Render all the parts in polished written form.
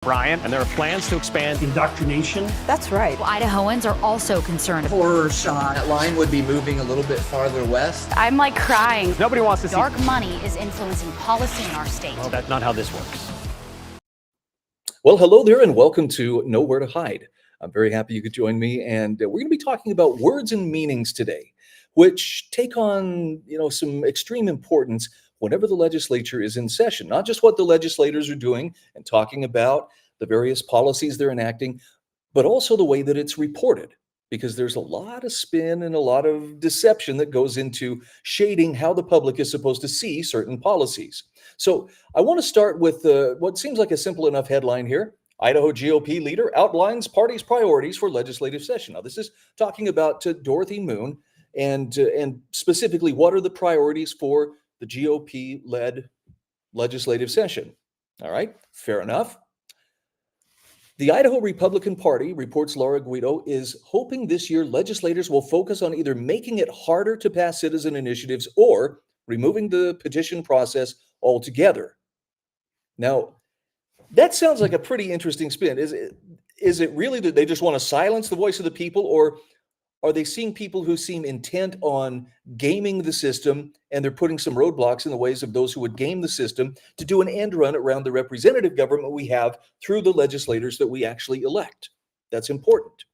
Brian, and there are plans to expand indoctrination. That's right. Well, Idahoans are also concerned. Horror shot. That line would be moving a little bit farther west. I'm like crying. Nobody wants to see Dark money is influencing policy in our state. Well, that's not how this works. Well, hello there and welcome to Nowhere to Hide. I'm very happy you could join me, and we're going to be talking about words and meanings today, which take on, some extreme importance whenever the legislature is in session. Not just what the legislators are doing and talking about, the various policies they're enacting, but also the way that it's reported, because there's a lot of spin and a lot of deception that goes into shading how the public is supposed to see certain policies. So I want to start with what seems like a simple enough headline here. Idaho GOP leader outlines party's priorities for legislative session. Now, this is talking about Dorothy Moon and specifically what are the priorities for the GOP-led legislative session. All right, fair enough. The Idaho Republican Party, reports Laura Guido, is hoping this year legislators will focus on either making it harder to pass citizen initiatives or removing the petition process altogether. Now, that sounds like a pretty interesting spin. Is it really that they just want to silence the voice of the people, or are they seeing people who seem intent on gaming the system, and they're putting some roadblocks in the ways of those who would game the system to do an end run around the representative government we have through the legislators that we actually elect? That's important.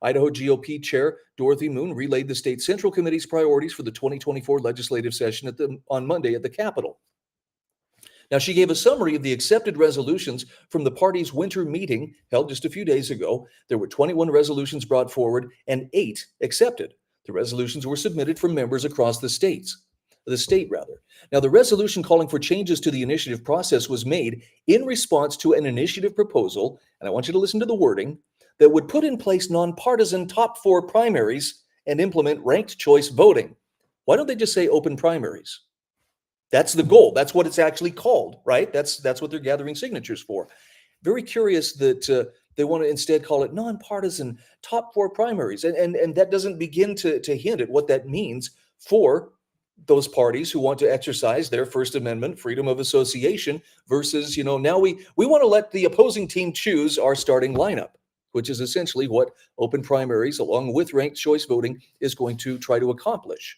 Idaho GOP Chair Dorothy Moon relayed the State Central Committee's priorities for the 2024 legislative session on Monday at the Capitol. Now, she gave a summary of the accepted resolutions from the party's winter meeting held just a few days ago. There were 21 resolutions brought forward and 8 accepted. The resolutions were submitted from members across the state. Now, the resolution calling for changes to the initiative process was made in response to an initiative proposal, and I want you to listen to the wording, that would put in place nonpartisan top 4 primaries and implement ranked choice voting. Why don't they just say open primaries? That's the goal. That's what it's actually called, right? That's what they're gathering signatures for. Very curious that they want to instead call it nonpartisan top 4 primaries. And that doesn't begin to hint at what that means for those parties who want to exercise their First Amendment freedom of association versus, now we want to let the opposing team choose our starting lineup, which is essentially what open primaries along with ranked choice voting is going to try to accomplish.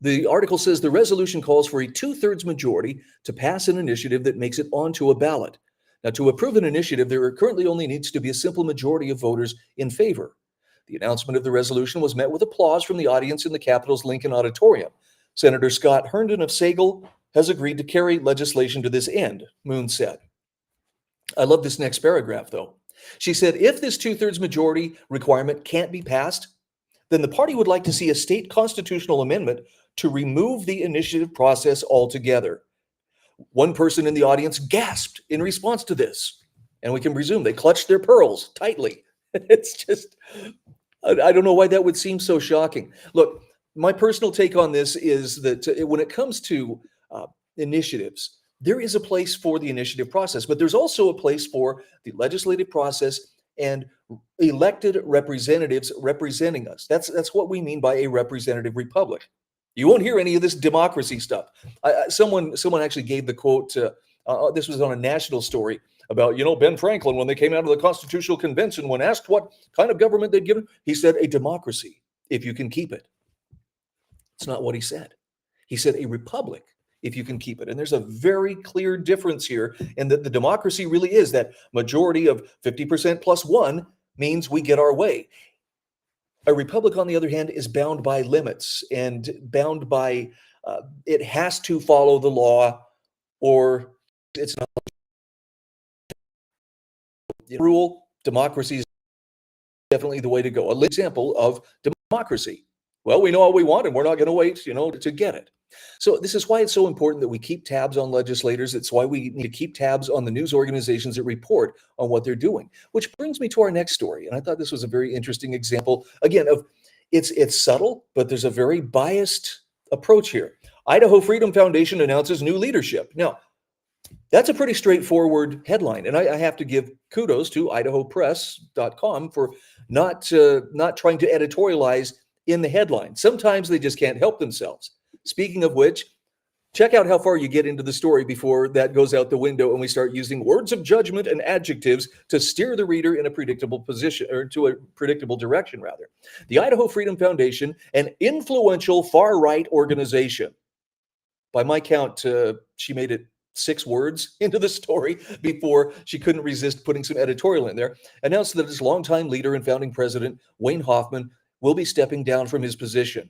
The article says the resolution calls for a 2/3 majority to pass an initiative that makes it onto a ballot. Now, to approve an initiative, there currently only needs to be a simple majority of voters in favor. The announcement of the resolution was met with applause from the audience in the Capitol's Lincoln Auditorium. Senator Scott Herndon of Sagal has agreed to carry legislation to this end, Moon said. I love this next paragraph, though. She said, if this 2/3 majority requirement can't be passed, then the party would like to see a state constitutional amendment to remove the initiative process altogether. One person in the audience gasped in response to this, and we can presume they clutched their pearls tightly. It's just, I don't know why that would seem so shocking. Look, my personal take on this is that when it comes to initiatives, there is a place for the initiative process, but there's also a place for the legislative process and elected representatives representing us. That's what we mean by a representative republic. You won't hear any of this democracy stuff. Someone actually gave the quote, this was on a national story about, Ben Franklin, when they came out of the Constitutional Convention, when asked what kind of government they'd given, he said, a democracy, if you can keep it. It's not what he said. He said a republic, if you can keep it. And there's a very clear difference here in that the democracy really is that majority of 50% plus 1 means we get our way. A republic, on the other hand, is bound by limits and bound by, it has to follow the law or it's not. Rule, democracy is definitely the way to go. An example of democracy. Well, we know what we want and we're not going to wait, to get it. So this is why it's so important that we keep tabs on legislators. It's why we need to keep tabs on the news organizations that report on what they're doing. Which brings me to our next story. And I thought this was a very interesting example, again, of it's subtle, but there's a very biased approach here. Idaho Freedom Foundation announces new leadership. Now, that's a pretty straightforward headline. And I have to give kudos to idahopress.com for not trying to editorialize in the headline. Sometimes they just can't help themselves. Speaking of which, Check out how far you get into the story before that goes out the window and we start using words of judgment and adjectives to steer the reader in a predictable position, or to a predictable direction, rather. The Idaho Freedom Foundation, an influential far-right organization. By my count, she made it 6 words into the story before she couldn't resist putting some editorial in there, announced that its longtime leader and founding president, Wayne Hoffman, will be stepping down from his position.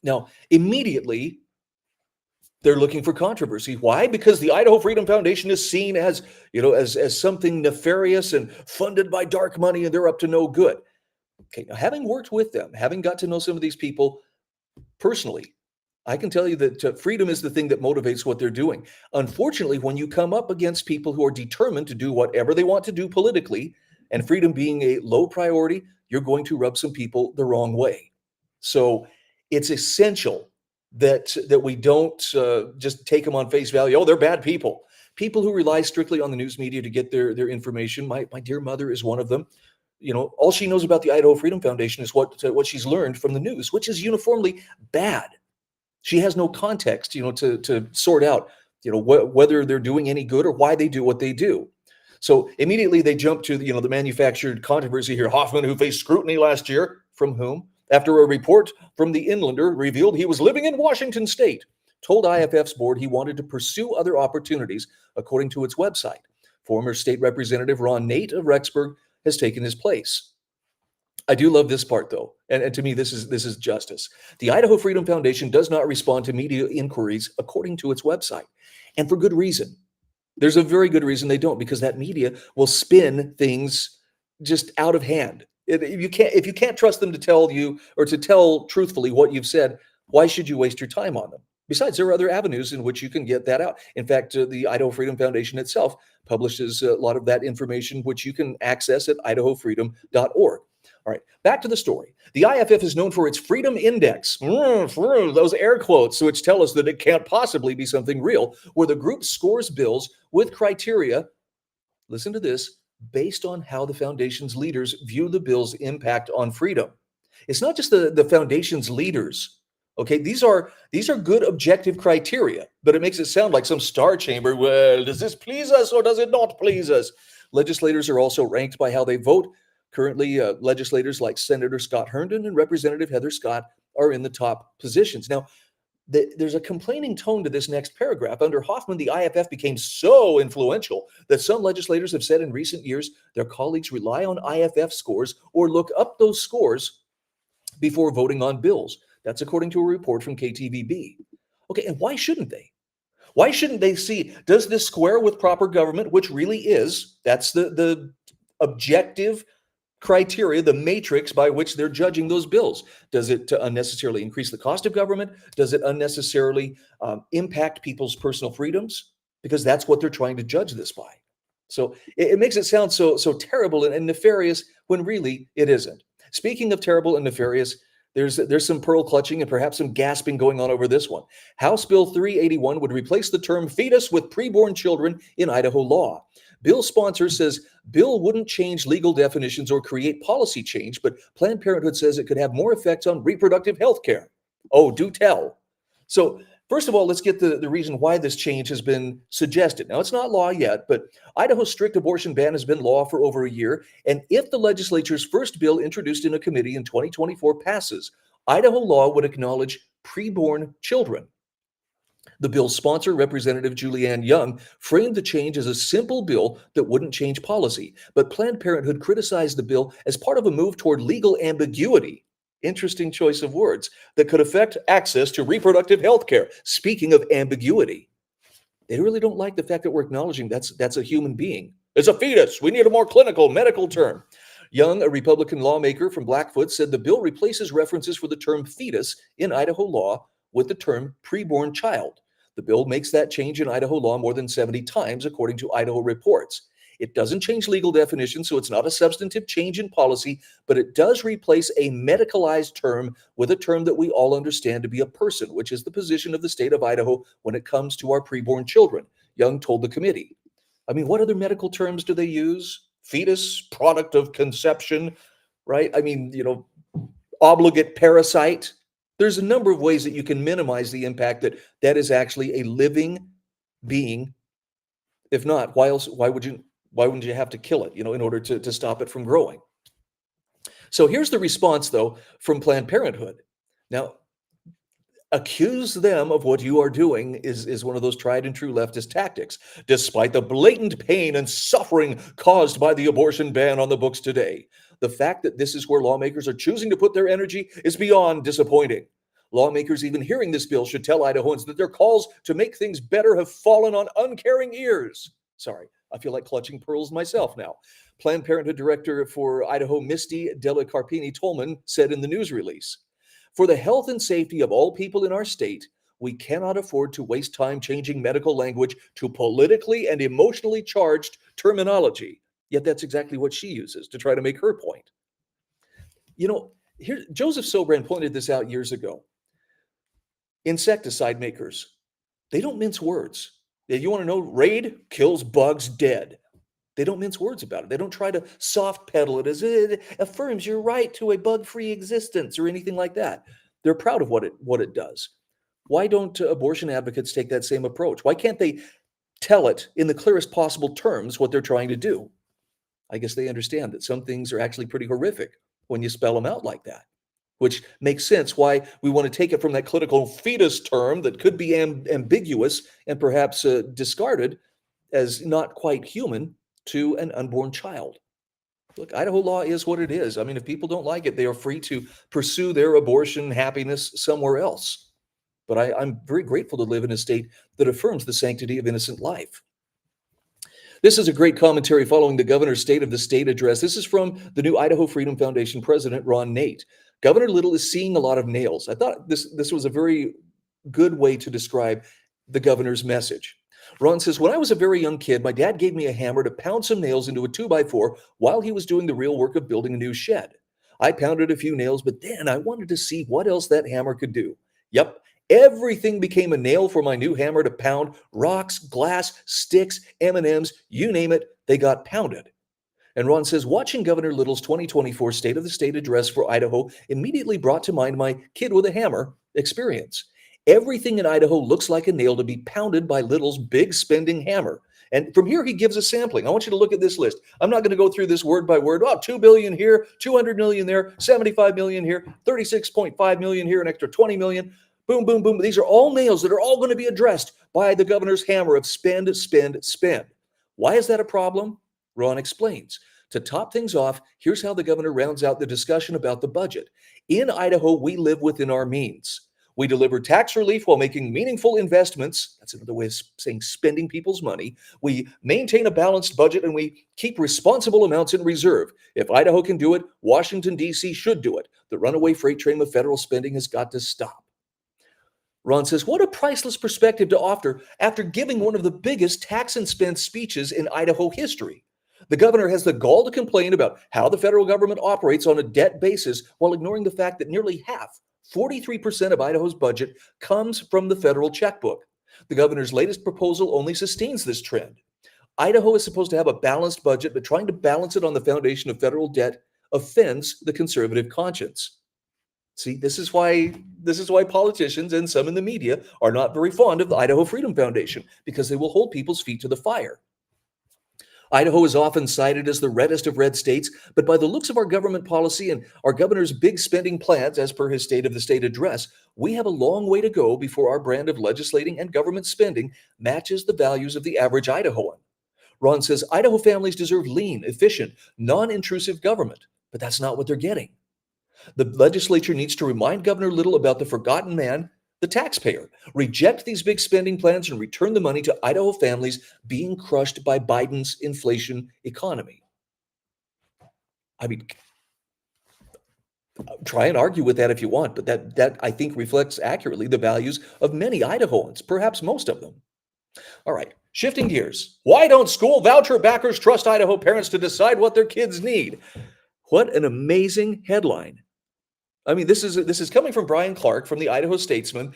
Now, immediately, they're looking for controversy. Why? Because the Idaho Freedom Foundation is seen as, as something nefarious and funded by dark money, and they're up to no good. Okay, now having worked with them, having got to know some of these people personally, I can tell you that freedom is the thing that motivates what they're doing. Unfortunately, when you come up against people who are determined to do whatever they want to do politically, and freedom being a low priority, you're going to rub some people the wrong way. So it's essential that we don't just take them on face value. Oh, they're bad people. People who rely strictly on the news media to get their information. My dear mother is one of them. All she knows about the Idaho Freedom Foundation is what she's learned from the news, which is uniformly bad. She has no context, to sort out, whether they're doing any good or why they do what they do. So immediately they jump to the manufactured controversy here. Hoffman, who faced scrutiny last year, from whom? After a report from the Inlander revealed he was living in Washington state, told IFF's board he wanted to pursue other opportunities, according to its website. Former state representative Ron Nate of Rexburg has taken his place. I do love this part, though, and to me, this is justice. The Idaho Freedom Foundation does not respond to media inquiries, according to its website, and for good reason. There's a very good reason they don't, because that media will spin things just out of hand. If you can't trust them to tell you or to tell truthfully what you've said, why should you waste your time on them? Besides, there are other avenues in which you can get that out. In fact, the Idaho Freedom Foundation itself publishes a lot of that information, which you can access at idahofreedom.org. All right, back to the story. The IFF is known for its Freedom Index, those air quotes, which tell us that it can't possibly be something real, where the group scores bills with criteria, listen to this, based on how the foundation's leaders view the bill's impact on freedom. It's not just the foundation's leaders. Okay, these are good objective criteria, but it makes it sound like some star chamber. Well, does this please us or does it not please us? Legislators are also ranked by how they vote. Currently, legislators like Senator Scott Herndon and Representative Heather Scott are in the top positions. Now, there's a complaining tone to this next paragraph. Under Hoffman, the IFF became so influential that some legislators have said in recent years their colleagues rely on IFF scores or look up those scores before voting on bills. That's according to a report from KTVB. Okay, and why shouldn't they? Why shouldn't they see, does this square with proper government, which really is, that's the objective criteria, the matrix by which they're judging those bills. Does it unnecessarily increase the cost of government? Does it unnecessarily impact people's personal freedoms? Because that's what they're trying to judge this by. So it makes it sound so terrible and nefarious when really it isn't. Speaking of terrible and nefarious, there's some pearl clutching and perhaps some gasping going on over this one. House Bill 381 would replace the term fetus with preborn children in Idaho law. Bill sponsor says bill wouldn't change legal definitions or create policy change, but Planned Parenthood says it could have more effects on reproductive health care. Oh, do tell. So first of all, let's get the reason why this change has been suggested. Now, it's not law yet, but Idaho's strict abortion ban has been law for over a year. And if the legislature's first bill introduced in a committee in 2024 passes, Idaho law would acknowledge preborn children. The bill's sponsor, Representative Julianne Young, framed the change as a simple bill that wouldn't change policy. But Planned Parenthood criticized the bill as part of a move toward legal ambiguity. Interesting choice of words, that could affect access to reproductive health care. Speaking of ambiguity, they really don't like the fact that we're acknowledging that's a human being. It's a fetus. We need a more clinical medical term. Young, a Republican lawmaker from Blackfoot, said the bill replaces references for the term fetus in Idaho law with the term preborn child. The bill makes that change in Idaho law more than 70 times, according to Idaho reports. It doesn't change legal definitions, so it's not a substantive change in policy, but it does replace a medicalized term with a term that we all understand to be a person, which is the position of the state of Idaho when it comes to our preborn children, Young told the committee. I mean, what other medical terms do they use? Fetus, product of conception, right? I mean, obligate parasite. There's a number of ways that you can minimize the impact that is actually a living being. If not, why wouldn't you have to kill it, in order to stop it from growing? So here's the response, though, from Planned Parenthood. Now, accuse them of what you are doing is one of those tried and true leftist tactics, despite the blatant pain and suffering caused by the abortion ban on the books today. The fact that this is where lawmakers are choosing to put their energy is beyond disappointing. Lawmakers even hearing this bill should tell Idahoans that their calls to make things better have fallen on uncaring ears. Sorry, I feel like clutching pearls myself now. Planned Parenthood Director for Idaho, Misty Della Carpini Tolman, said in the news release, "For the health and safety of all people in our state, we cannot afford to waste time changing medical language to politically and emotionally charged terminology." Yet that's exactly what she uses to try to make her point. Here, Joseph Sobran pointed this out years ago. Insecticide makers, they don't mince words. You want to know, Raid kills bugs dead. They don't mince words about it. They don't try to soft pedal it as it affirms your right to a bug-free existence or anything like that. They're proud of what it does. Why don't abortion advocates take that same approach? Why can't they tell it in the clearest possible terms what they're trying to do? I guess they understand that some things are actually pretty horrific when you spell them out like that, which makes sense why we want to take it from that clinical fetus term that could be ambiguous and perhaps discarded as not quite human to an unborn child. Look, Idaho law is what it is. I mean, if people don't like it, they are free to pursue their abortion happiness somewhere else. But I'm very grateful to live in a state that affirms the sanctity of innocent life. This is a great commentary following the governor's State of the State address. This is from the new Idaho Freedom Foundation president, Ron Nate. Governor Little is seeing a lot of nails. I thought this was a very good way to describe the governor's message. Ron says, "When I was a very young kid, my dad gave me a hammer to pound some nails into a 2x4 while he was doing the real work of building a new shed. I pounded a few nails, but then I wanted to see what else that hammer could do. Yep, everything became a nail for my new hammer to pound. Rocks, glass, sticks, M&Ms, you name it, they got pounded." And Ron says, "Watching Governor Little's 2024 State of the State address for Idaho immediately brought to mind my kid with a hammer experience. Everything in Idaho looks like a nail to be pounded by Little's big spending hammer." And from here, he gives a sampling. I want you to look at this list. I'm not going to go through this word by word. Oh, $2 billion here, $200 million there, $75 million here, $36.5 million here, an extra $20 million. Boom, boom, boom. These are all nails that are all going to be addressed by the governor's hammer of spend, spend, spend. Why is that a problem? Ron explains. To top things off, here's how the governor rounds out the discussion about the budget. In Idaho, we live within our means. We deliver tax relief while making meaningful investments. That's another way of saying spending people's money. We maintain a balanced budget and we keep responsible amounts in reserve. If Idaho can do it, Washington, D.C. should do it. The runaway freight train of federal spending has got to stop. Ron says, "What a priceless perspective to offer after giving one of the biggest tax and spend speeches in Idaho history. The governor has the gall to complain about how the federal government operates on a debt basis while ignoring the fact that nearly half, 43% of Idaho's budget comes from the federal checkbook. The governor's latest proposal only sustains this trend. Idaho is supposed to have a balanced budget, but trying to balance it on the foundation of federal debt offends the conservative conscience." See, this is why politicians and some in the media are not very fond of the Idaho Freedom Foundation, because they will hold people's feet to the fire. Idaho is often cited as the reddest of red states, but by the looks of our government policy and our governor's big spending plans, as per his State of the State address, we have a long way to go before our brand of legislating and government spending matches the values of the average Idahoan. Ron says Idaho families deserve lean, efficient, non-intrusive government, but that's not what they're getting. The legislature needs to remind Governor Little about the forgotten man, the taxpayer. Reject these big spending plans and return the money to Idaho families being crushed by Biden's inflation economy. I mean, try and argue with that if you want, but that I think reflects accurately the values of many Idahoans, perhaps most of them. All right, shifting gears. Why don't school voucher backers trust Idaho parents to decide what their kids need? What an amazing headline. I mean, this is coming from Brian Clark from the Idaho Statesman.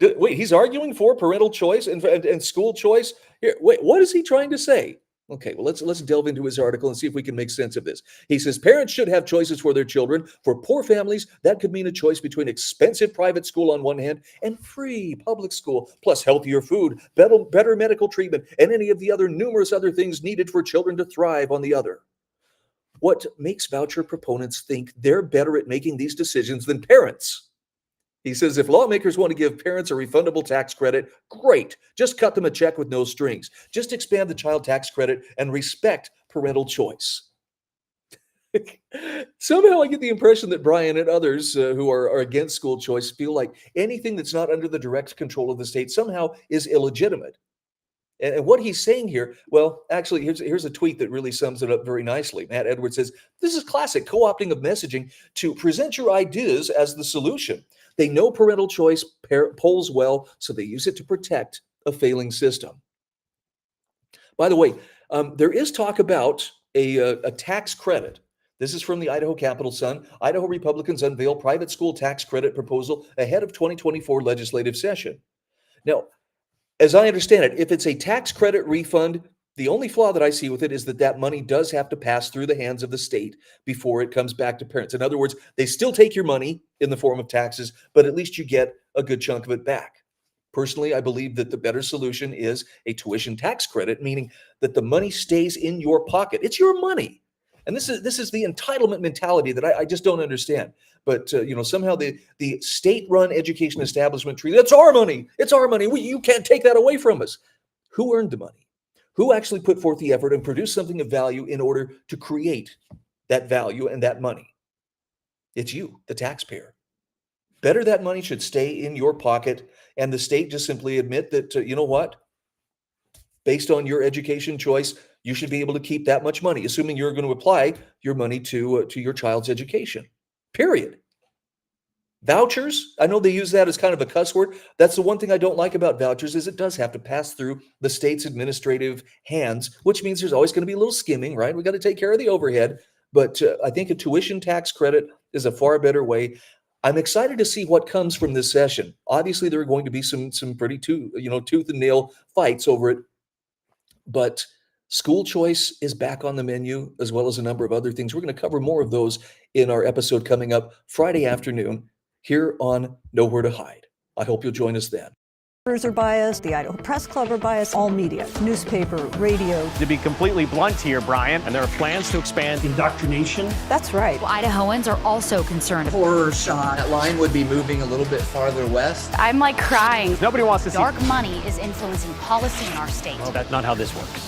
Wait, he's arguing for parental choice and school choice? Here, wait, what is he trying to say? Okay, well, let's delve into his article and see if we can make sense of this. He says parents should have choices for their children. For poor families, that could mean a choice between expensive private school on one hand and free public school, plus healthier food, better medical treatment, and any of the other numerous other things needed for children to thrive on the other. What makes voucher proponents think they're better at making these decisions than parents? He says if lawmakers want to give parents a refundable tax credit, great. Just cut them a check with no strings. Just expand the child tax credit and respect parental choice. Somehow I get the impression that Brian and others who are against school choice feel like anything that's not under the direct control of the state somehow is illegitimate. And what he's saying here, well, actually, here's a tweet that really sums it up very nicely. Matt Edwards says, this is classic co-opting of messaging to present your ideas as the solution. They know parental choice polls well, so they use it to protect a failing system. By the way, there is talk about a tax credit. This is from the Idaho Capital Sun. Idaho Republicans unveil private school tax credit proposal ahead of 2024 legislative session. Now, as I understand it, if it's a tax credit refund, the only flaw that I see with it is that money does have to pass through the hands of the state before it comes back to parents. In other words, they still take your money in the form of taxes, but at least you get a good chunk of it back. Personally, I believe that the better solution is a tuition tax credit, meaning that the money stays in your pocket. It's your money. And this is the entitlement mentality that I just don't understand. But somehow the state-run education establishment treat that's our money. It's our money. You can't take that away from us. Who earned the money? Who actually put forth the effort and produced something of value in order to create that value and that money? It's you, the taxpayer. Better that money should stay in your pocket, and the state just simply admit that you know what? Based on your education choice, you should be able to keep that much money, assuming you're going to apply your money to your child's education. Period. Vouchers, I know they use that as kind of a cuss word. That's the one thing I don't like about vouchers is it does have to pass through the state's administrative hands, which means there's always going to be a little skimming, right? We got to take care of the overhead. But I think a tuition tax credit is a far better way. I'm excited to see what comes from this session. Obviously, there are going to be some pretty tooth and nail fights over it. But school choice is back on the menu, as well as a number of other things. We're going to cover more of those in our episode coming up Friday afternoon here on Nowhere to Hide. I hope you'll join us then. Are biased, the Idaho Press Club are biased, all media, newspaper, radio. To be completely blunt here, Brian, and there are plans to expand indoctrination. That's right. Idahoans are also concerned. Horror shot. That line would be moving a little bit farther west. I'm like crying. Nobody wants to see. Dark money is influencing policy in our state. Well, that's not how this works.